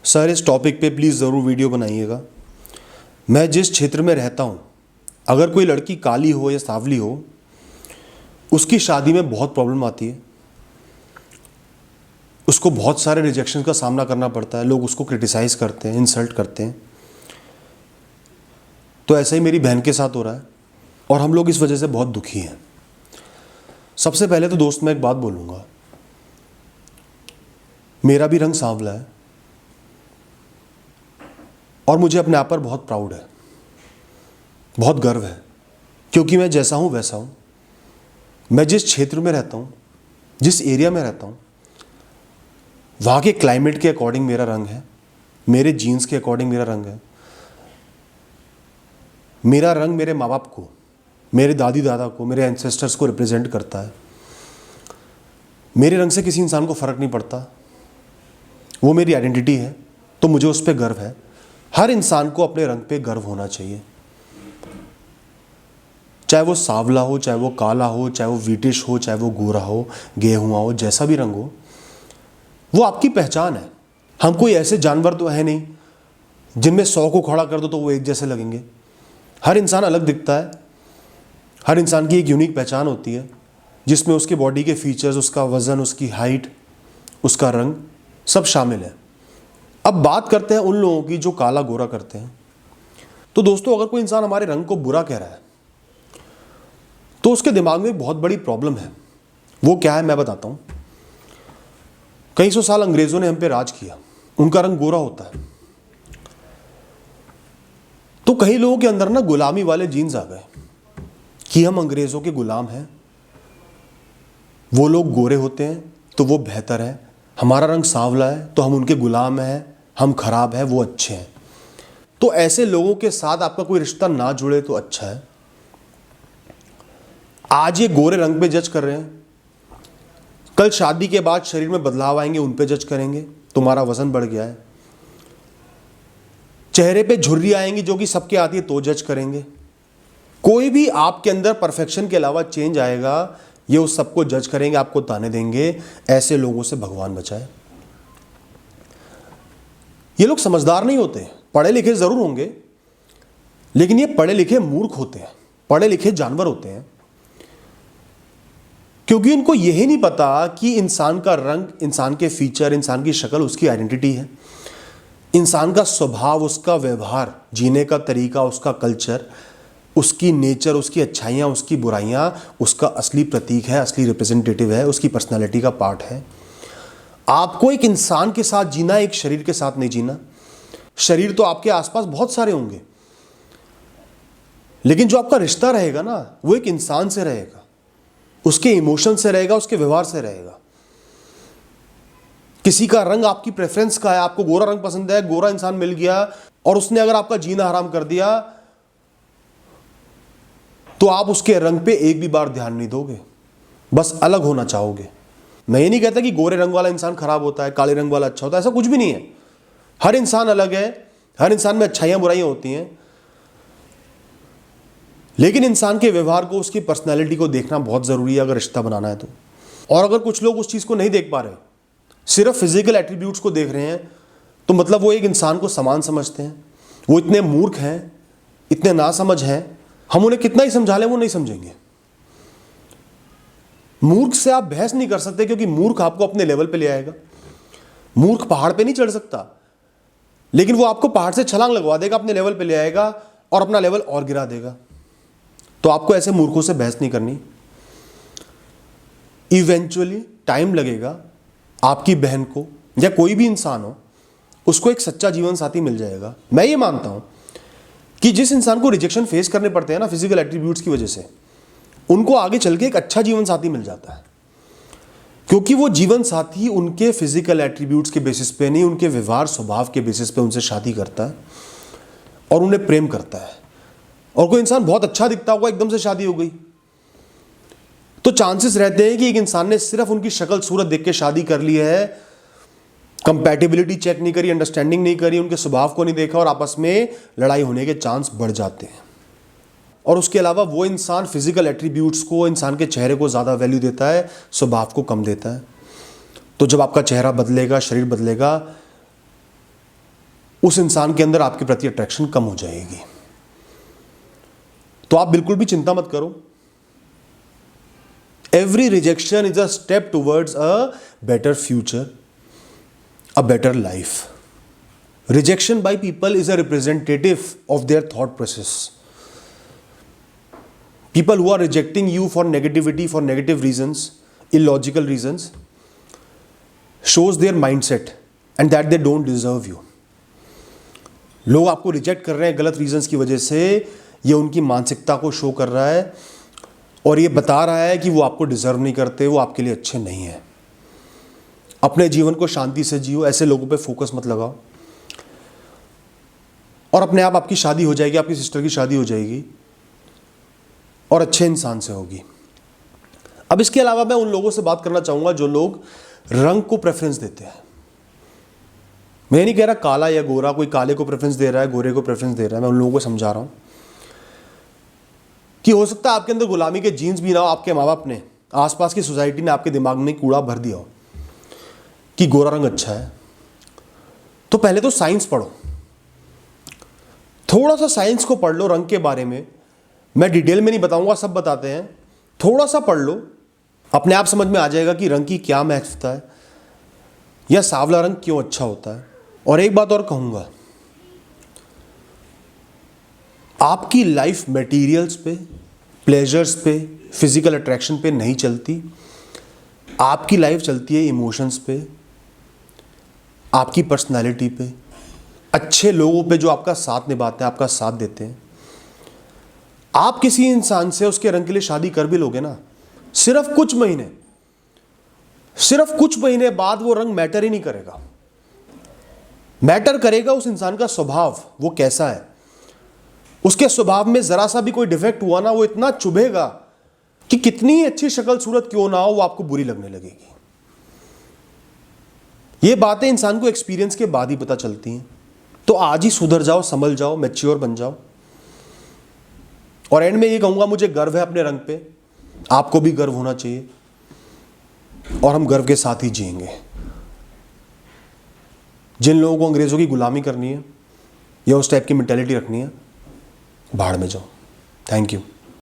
Sir इस topic पे please ज़रूर वीडियो बनाइएगा। मैं जिस क्षेत्र में रहता हूँ, अगर कोई लड़की काली हो या सांवली हो, उसकी शादी में बहुत प्रॉब्लम आती है। उसको बहुत सारे रिजेक्शन का सामना करना पड़ता है, लोग उसको क्रिटिसाइज़ करते हैं, इंसल्ट करते हैं। तो ऐसा ही मेरी बहन के साथ हो रहा है और हम लोग इस वजह से बहुत दुखी हैं। सबसे पहले तो दोस्त मैं एक बात बोलूँगा, मेरा भी रंग सांवला है और मुझे अपने आप पर बहुत प्राउड है, बहुत गर्व है, क्योंकि मैं जैसा हूँ वैसा हूँ। मैं जिस क्षेत्र में रहता हूँ, जिस एरिया में रहता हूँ, वहाँ के क्लाइमेट के अकॉर्डिंग मेरा रंग है, मेरे जीन्स के अकॉर्डिंग मेरा रंग है। मेरा रंग मेरे माँ बाप को, मेरे दादी दादा को, मेरे एंसेस्टर्स को रिप्रेजेंट करता है। मेरे रंग से किसी इंसान को फ़र्क नहीं पड़ता, वो मेरी आइडेंटिटी है, तो मुझे उस पर गर्व है। हर इंसान को अपने रंग पे गर्व होना चाहिए, चाहे वो सांवला हो, चाहे वो काला हो, चाहे वो व्हीटिश हो, चाहे वो गोरा हो, गेहुआ हो, जैसा भी रंग हो, वो आपकी पहचान है। हम कोई ऐसे जानवर तो है नहीं जिनमें 100 को खड़ा कर दो तो वो एक जैसे लगेंगे। हर इंसान अलग दिखता है, हर इंसान की एक यूनिक पहचान होती है, जिसमें उसके बॉडी के फीचर्स, उसका वज़न, उसकी हाइट, उसका रंग सब शामिल है। अब बात करते हैं उन लोगों की जो काला गोरा करते हैं। तो दोस्तों, अगर कोई इंसान हमारे रंग को बुरा कह रहा है तो उसके दिमाग में एक बहुत बड़ी प्रॉब्लम है। वो क्या है मैं बताता हूँ। कई सौ साल अंग्रेज़ों ने हम पे राज किया, उनका रंग गोरा होता है। तो कई लोगों के अंदर ना गुलामी वाले जीन्स आ गए कि हम अंग्रेज़ों के गुलाम हैं, वो लोग गोरे होते हैं तो वो बेहतर है, हमारा रंग सांवला है तो हम उनके गुलाम हैं, हम खराब हैं, वो अच्छे हैं। तो ऐसे लोगों के साथ आपका कोई रिश्ता ना जुड़े तो अच्छा है। आज ये गोरे रंग पे जज कर रहे हैं, कल शादी के बाद शरीर में बदलाव आएंगे, उन पे जज करेंगे, तुम्हारा वजन बढ़ गया है। चेहरे पे झुर्री आएंगी जो कि सबके आती है तो जज करेंगे। कोई भी आपके अंदर परफेक्शन के अलावा चेंज आएगा, ये उस सबको जज करेंगे, आपको ताने देंगे। ऐसे लोगों से भगवान बचाए। ये लोग समझदार नहीं होते, पढ़े लिखे जरूर होंगे, लेकिन ये पढ़े लिखे मूर्ख होते हैं, पढ़े लिखे जानवर होते हैं, क्योंकि इनको यही नहीं पता कि इंसान का रंग, इंसान के फीचर, इंसान की शक्ल उसकी आइडेंटिटी है। इंसान का स्वभाव, उसका व्यवहार, जीने का तरीका, उसका कल्चर, उसकी नेचर, उसकी अच्छाइयाँ, उसकी बुराइयाँ उसका असली प्रतीक है, असली रिप्रेजेंटेटिव है, उसकी पर्सनालिटी का पार्ट है। आपको एक इंसान के साथ जीना, एक शरीर के साथ नहीं जीना। शरीर तो आपके आसपास बहुत सारे होंगे, लेकिन जो आपका रिश्ता रहेगा ना, वो एक इंसान से रहेगा, उसके इमोशन से रहेगा, उसके व्यवहार से रहेगा। किसी का रंग आपकी प्रेफरेंस का है, आपको गोरा रंग पसंद है, गोरा इंसान मिल गया और उसने अगर आपका जीना हराम कर दिया तो आप उसके रंग पे एक भी बार ध्यान नहीं दोगे, बस अलग होना चाहोगे। मैं ये नहीं कहता कि गोरे रंग वाला इंसान खराब होता है, काले रंग वाला अच्छा होता है, ऐसा कुछ भी नहीं है। हर इंसान अलग है, हर इंसान में अच्छाइयां बुराइयां होती हैं, लेकिन इंसान के व्यवहार को, उसकी पर्सनैलिटी को देखना बहुत ज़रूरी है अगर रिश्ता बनाना है तो। और अगर कुछ लोग उस चीज़ को नहीं देख पा रहे, सिर्फ फिजिकल एट्रीब्यूट्स को देख रहे हैं, तो मतलब वो एक इंसान को समान समझते हैं। वो इतने मूर्ख हैं, इतने नासमझ हैं, हम उन्हें कितना ही समझा लें वो नहीं समझेंगे। मूर्ख से आप बहस नहीं कर सकते, क्योंकि मूर्ख आपको अपने लेवल पे ले आएगा। मूर्ख पहाड़ पे नहीं चढ़ सकता, लेकिन वो आपको पहाड़ से छलांग लगवा देगा, अपने लेवल पे ले आएगा और अपना लेवल और गिरा देगा। तो आपको ऐसे मूर्खों से बहस नहीं करनी। इवेंचुअली टाइम लगेगा, आपकी बहन को या कोई भी इंसान हो, उसको एक सच्चा जीवन साथी मिल जाएगा। मैं ये मानता हूं कि जिस इंसान को रिजेक्शन फेस करने पड़ते हैं ना फिजिकल एट्रीब्यूट्स की वजह से, उनको आगे चल के एक अच्छा जीवन साथी मिल जाता है, क्योंकि वो जीवन साथी उनके फिजिकल एट्रीब्यूट्स के बेसिस पे नहीं, उनके व्यवहार स्वभाव के बेसिस पे उनसे शादी करता है और उन्हें प्रेम करता है। और कोई इंसान बहुत अच्छा दिखता होगा, एकदम से शादी हो गई, तो चांसेस रहते हैं कि एक इंसान ने सिर्फ उनकी शक्ल सूरत देख के शादी कर ली है, कंपैटिबिलिटी चेक नहीं करी, अंडरस्टैंडिंग नहीं करी, उनके स्वभाव को नहीं देखा, और आपस में लड़ाई होने के चांस बढ़ जाते हैं। और उसके अलावा वो इंसान फिजिकल एट्रीब्यूट्स को, इंसान के चेहरे को ज़्यादा वैल्यू देता है, स्वभाव को कम देता है। तो जब आपका चेहरा बदलेगा, शरीर बदलेगा, उस इंसान के अंदर आपके प्रति अट्रैक्शन कम हो जाएगी। तो आप बिल्कुल भी चिंता मत करो। Every rejection is a step towards a better future, a better life. Rejection by people is a representative of their thought process. People who are rejecting you for negativity, for negative reasons, illogical reasons, shows their mindset and that they don't deserve you. लोग आपको reject कर रहे हैं गलत reasons की वजह से, ये उनकी मानसिकता को शो कर रहा है और ये बता रहा है कि वो आपको डिजर्व नहीं करते, वो आपके लिए अच्छे नहीं हैं। अपने जीवन को शांति से जियो, ऐसे लोगों पे फोकस मत लगाओ और अपने आप आपकी शादी हो जाएगी, आपकी सिस्टर की शादी हो जाएगी और अच्छे इंसान से होगी। अब इसके अलावा मैं उन लोगों से बात करना चाहूंगा जो लोग रंग को प्रेफरेंस देते हैं। मैं नहीं कह रहा काला या गोरा, कोई काले को प्रेफरेंस दे रहा है, गोरे को प्रेफरेंस दे रहा है। मैं उन लोगों को समझा रहा हूं कि हो सकता है आपके अंदर गुलामी के जीन्स भी ना हो, आपके माँ बाप ने, आसपास की सोसाइटी ने आपके दिमाग में कूड़ा भर दिया हो कि गोरा रंग अच्छा है। तो पहले तो साइंस पढ़ो, थोड़ा सा साइंस को पढ़ लो रंग के बारे में। मैं डिटेल में नहीं बताऊंगा, सब बताते हैं, थोड़ा सा पढ़ लो, अपने आप समझ में आ जाएगा कि रंग की क्या महत्वता है या सांवला रंग क्यों अच्छा होता है। और एक बात और कहूंगा, आपकी लाइफ मटेरियल्स पे, प्लेजर्स पे, फिजिकल अट्रैक्शन पे नहीं चलती। आपकी लाइफ चलती है इमोशंस पे, आपकी पर्सनालिटी पे, अच्छे लोगों पे जो आपका साथ निभाते हैं, आपका साथ देते हैं। आप किसी इंसान से उसके रंग के लिए शादी कर भी लोगे ना, सिर्फ कुछ महीने बाद वो रंग मैटर ही नहीं करेगा। मैटर करेगा उस इंसान का स्वभाव, वो कैसा है। उसके स्वभाव में जरा सा भी कोई डिफेक्ट हुआ ना, वो इतना चुभेगा कि कितनी अच्छी शक्ल सूरत क्यों ना हो, वो आपको बुरी लगने लगेगी। ये बातें इंसान को एक्सपीरियंस के बाद ही पता चलती हैं। तो आज ही सुधर जाओ, संभल जाओ, मैच्योर बन जाओ। और एंड में ये कहूंगा, मुझे गर्व है अपने रंग पे, आपको भी गर्व होना चाहिए और हम गर्व के साथ ही जिएंगे। जिन लोगों को अंग्रेजों की गुलामी करनी है या उस टाइप की मेंटालिटी रखनी है, भाड़ में जाओ। Thank you.